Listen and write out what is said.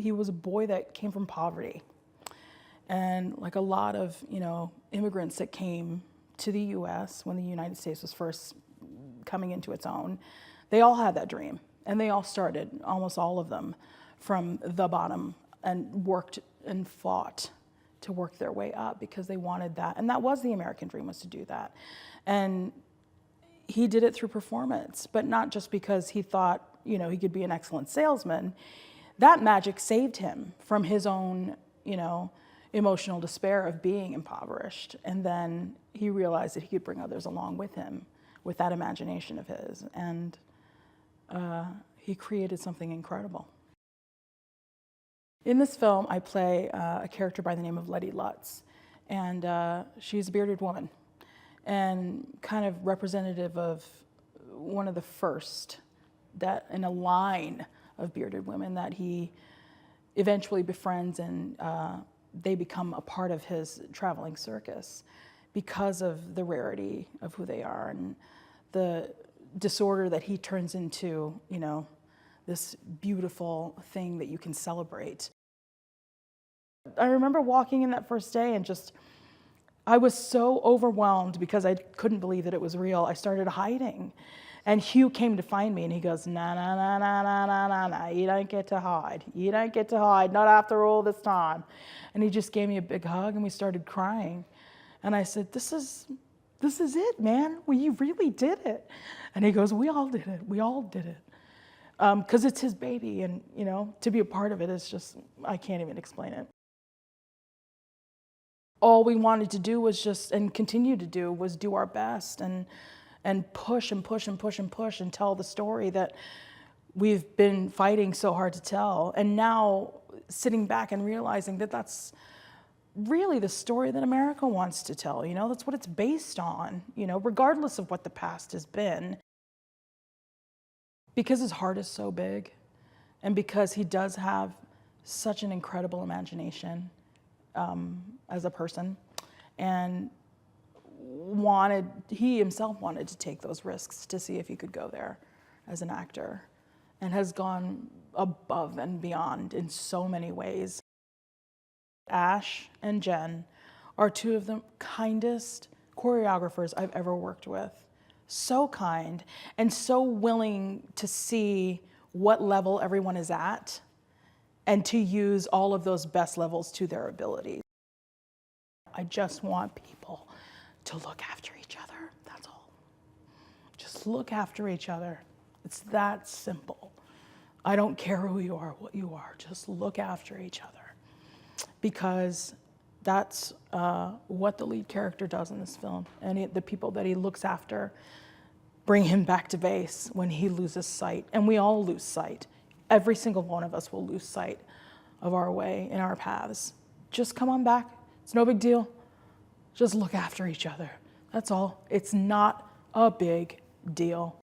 he was a boy that came from poverty. And like a lot of, immigrants that came to the US when the United States was first coming into its own, they all had that dream. And they all started, almost all of them, from the bottom and worked and fought to work their way up because they wanted that. And that was the American dream, was to do that. And he did it through performance, but not just because he thought, he could be an excellent salesman. That magic saved him from his own, emotional despair of being impoverished. And then he realized that he could bring others along with him with that imagination of his. And he created something incredible. In this film, I play a character by the name of Lettie, and she's a bearded woman and kind of representative of one of the first that in a line of bearded women that he eventually befriends, and they become a part of his traveling circus because of the rarity of who they are and the disorder that he turns into, this beautiful thing that you can celebrate. I remember walking in that first day and I was so overwhelmed because I couldn't believe that it was real. I started hiding. And Hugh came to find me and he goes, nah, nah, nah, nah, nah, nah, nah, nah, you don't get to hide. You don't get to hide, not after all this time. And he just gave me a big hug and we started crying. And I said, this is it, man. Well, you really did it. And he goes, we all did it. We all did it. Because it's his baby, and to be a part of it is just, I can't even explain it. All we wanted to do was and continue to do, was do our best and push and push and push and push and tell the story that we've been fighting so hard to tell. And now sitting back and realizing that that's really the story that America wants to tell, that's what it's based on, regardless of what the past has been. Because his heart is so big, and because he does have such an incredible imagination as a person, and he himself wanted to take those risks to see if he could go there as an actor, and has gone above and beyond in so many ways. Ash and Jen are two of the kindest choreographers I've ever worked with. So kind and so willing to see what level everyone is at and to use all of those best levels to their abilities. I just want people to look after each other, that's all. Just look after each other. It's that simple. I don't care who you are, what you are, just look after each other. Because that's what the lead character does in this film. And the people that he looks after bring him back to base when he loses sight. And we all lose sight. Every single one of us will lose sight of our way and our paths. Just come on back. It's no big deal. Just look after each other. That's all. It's not a big deal.